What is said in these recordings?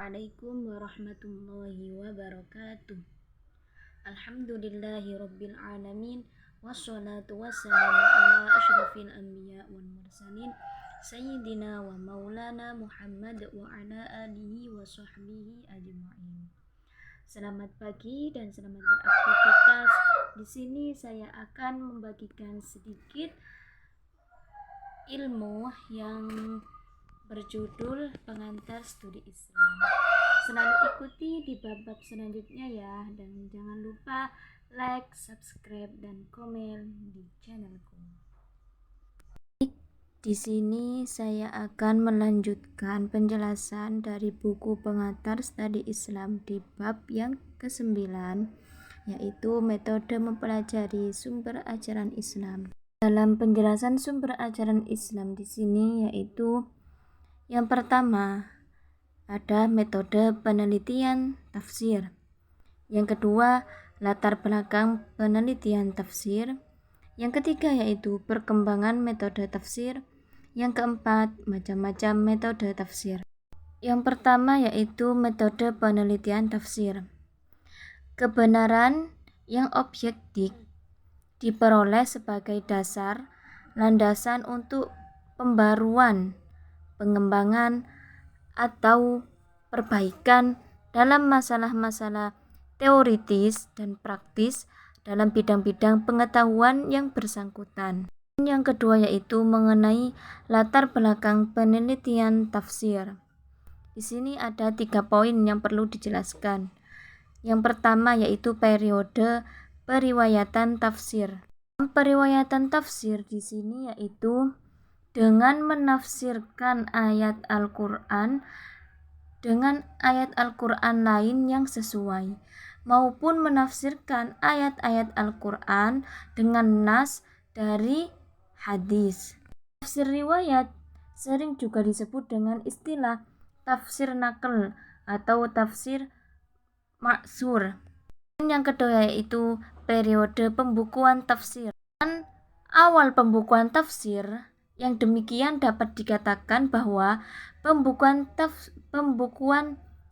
Assalamualaikum warahmatullahi wabarakatuh. Alhamdulillahi rabbil alamin. Wassalatu wassalamu ala ashrafil anbiya wal mursalin Sayyidina wa maulana Muhammad wa ala alihi wa sahbihi ajma'in. Selamat pagi dan selamat beraktivitas. Di sini saya akan membagikan sedikit ilmu yang berjudul Pengantar Studi Islam. Selalu ikuti di bab-bab selanjutnya ya, dan jangan lupa like, subscribe, dan komen di channelku. Di sini saya akan melanjutkan penjelasan dari buku Pengantar Studi Islam di bab yang ke-9, yaitu metode mempelajari sumber ajaran Islam. Dalam penjelasan sumber ajaran Islam di sini yaitu yang pertama ada metode penelitian tafsir. Yang kedua, latar belakang penelitian tafsir. Yang ketiga yaitu perkembangan metode tafsir. Yang keempat, macam-macam metode tafsir. Yang pertama yaitu metode penelitian tafsir. Kebenaran yang objektif diperoleh sebagai dasar landasan untuk pembaruan, pengembangan, atau perbaikan dalam masalah-masalah teoritis dan praktis dalam bidang-bidang pengetahuan yang bersangkutan. Yang kedua yaitu mengenai latar belakang penelitian tafsir. Di sini ada 3 poin yang perlu dijelaskan. Yang pertama yaitu periode periwayatan tafsir. Periwayatan tafsir di sini yaitu dengan menafsirkan ayat Al-Quran dengan ayat Al-Quran lain yang sesuai, maupun menafsirkan ayat-ayat Al-Quran dengan nas dari hadis. Tafsir riwayat sering juga disebut dengan istilah tafsir naql atau tafsir maksur. Yang kedua yaitu periode pembukuan tafsir. Dan awal pembukuan tafsir yang demikian dapat dikatakan bahwa pembukuan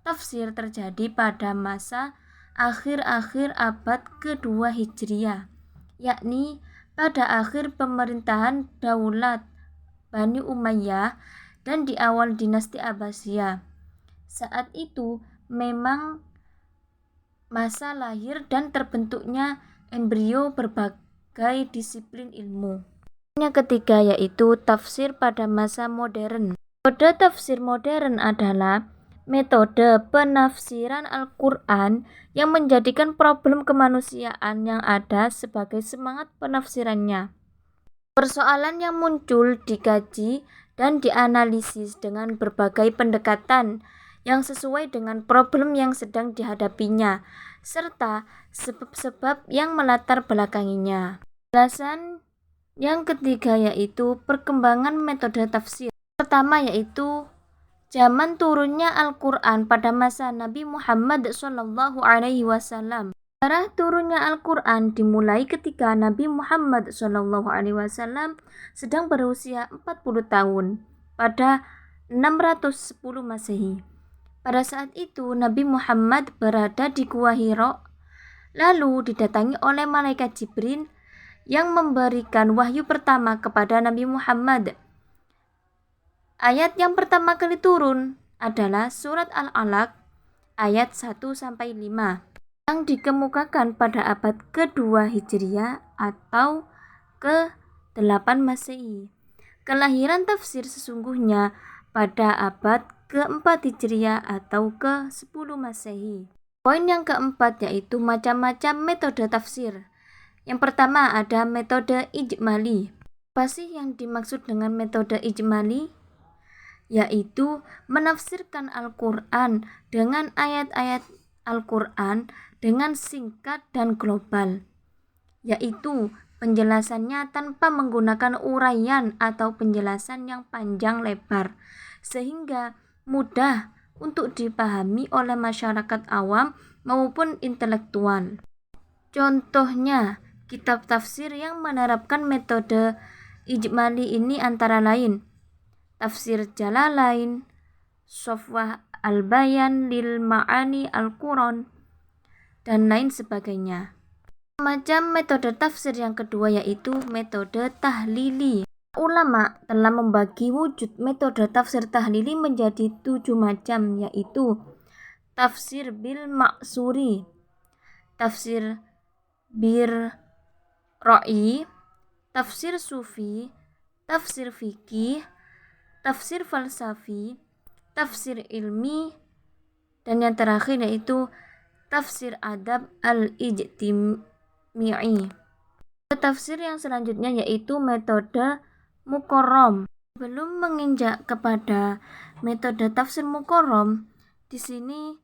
tafsir terjadi pada masa akhir-akhir abad kedua Hijriah, yakni pada akhir pemerintahan Daulat Bani Umayyah dan di awal dinasti Abbasiyah. Saat itu memang masa lahir dan terbentuknya embrio berbagai disiplin ilmu. Yang ketiga yaitu tafsir pada masa modern. Metode tafsir modern adalah metode penafsiran Al-Quran yang menjadikan problem kemanusiaan yang ada sebagai semangat penafsirannya. Persoalan yang muncul dikaji dan dianalisis dengan berbagai pendekatan yang sesuai dengan problem yang sedang dihadapinya, serta sebab-sebab yang melatar belakanginya. Penjelasan yang ketiga yaitu perkembangan metode tafsir. Pertama yaitu zaman turunnya Al-Quran pada masa Nabi Muhammad SAW. Sejarah turunnya Al-Quran dimulai ketika Nabi Muhammad SAW sedang berusia 40 tahun pada 610 Masehi. Pada saat itu Nabi Muhammad berada di Gua Hira, lalu didatangi oleh malaikat Jibril yang memberikan wahyu pertama kepada Nabi Muhammad. Ayat yang pertama kali turun adalah surat Al-Alaq ayat 1-5 yang dikemukakan pada abad kedua Hijriah atau ke-8 Masehi. Kelahiran tafsir sesungguhnya pada abad ke-4 Hijriah atau ke-10 Masehi. Poin yang keempat yaitu macam-macam metode tafsir. Yang pertama ada metode ijmali. Apa sih yang dimaksud dengan metode ijmali? Yaitu menafsirkan Al-Quran dengan ayat-ayat Al-Quran dengan singkat dan global, yaitu penjelasannya tanpa menggunakan uraian atau penjelasan yang panjang lebar, sehingga mudah untuk dipahami oleh masyarakat awam maupun intelektual. Contohnya, kitab tafsir yang menerapkan metode ijmali ini antara lain Tafsir Jalalain, Sofwah al-bayan lil ma'ani al-Quran, dan lain sebagainya. Macam metode tafsir yang kedua yaitu metode tahlili. Ulama telah membagi wujud metode tafsir tahlili menjadi 7 macam, yaitu tafsir bil maksuri, tafsir bir ra'i, tafsir sufi, tafsir fikih, tafsir falsafi, tafsir ilmi, dan yang terakhir yaitu tafsir adab al-ijtimi'i. Tafsir yang selanjutnya yaitu metode mukorrom. Belum menginjak kepada metode tafsir mukorrom, di sini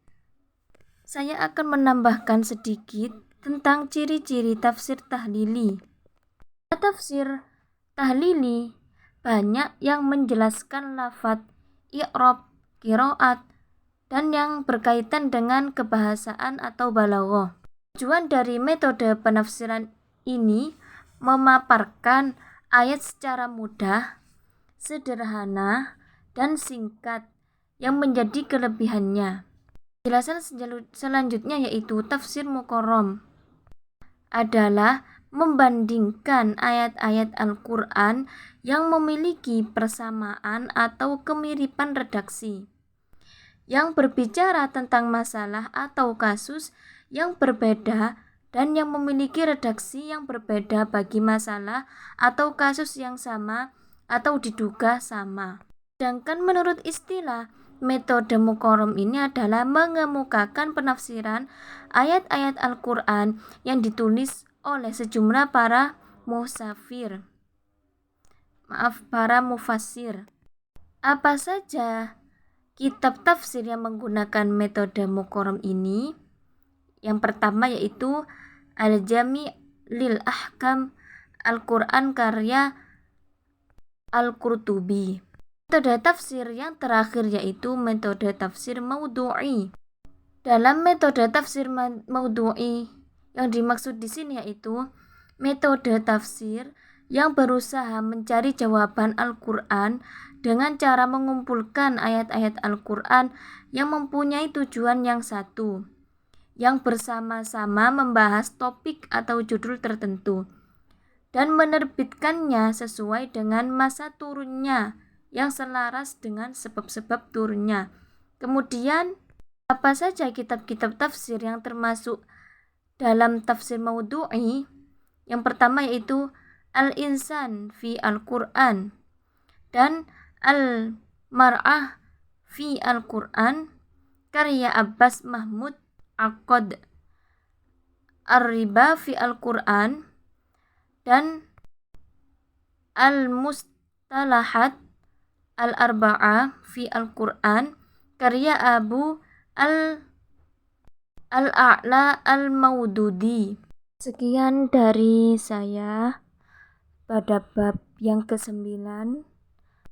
saya akan menambahkan sedikit tentang ciri-ciri tafsir tahlili. Tafsir tahlili banyak yang menjelaskan lafadz, i'rab, qiraat, dan yang berkaitan dengan kebahasaan atau balaghah. Tujuan dari metode penafsiran ini memaparkan ayat secara mudah, sederhana, dan singkat yang menjadi kelebihannya. Penjelasan selanjutnya yaitu tafsir mukorrom adalah membandingkan ayat-ayat Al-Quran yang memiliki persamaan atau kemiripan redaksi, yang berbicara tentang masalah atau kasus yang berbeda dan yang memiliki redaksi yang berbeda bagi masalah atau kasus yang sama atau diduga sama. Sedangkan menurut istilah, metode mukorrom ini adalah mengemukakan penafsiran ayat-ayat Al-Quran yang ditulis oleh sejumlah para mufassir. Apa saja kitab tafsir yang menggunakan metode mukorrom ini? Yang pertama yaitu Al-Jami' lil Ahkam Al-Quran karya Al-Qurtubi. Metode tafsir yang terakhir yaitu metode tafsir maudhu'i. Dalam metode tafsir maudhu'i yang dimaksud di sini yaitu metode tafsir yang berusaha mencari jawaban Al-Quran dengan cara mengumpulkan ayat-ayat Al-Quran yang mempunyai tujuan yang satu, yang bersama-sama membahas topik atau judul tertentu, dan menerbitkannya sesuai dengan masa turunnya yang selaras dengan sebab-sebab turunnya. Kemudian, apa saja kitab-kitab tafsir yang termasuk dalam tafsir maudhu'i? Yang pertama yaitu Al-Insan fi Al-Quran dan Al-Mar'ah fi Al-Quran karya Abbas Mahmud Aqad, Ar-Riba fi Al-Quran, dan Al-Mustalahat Al-Arba'ah fi Al-Quran karya Abu Al-A'la Al-Maududi. Sekian dari saya pada bab yang ke-9.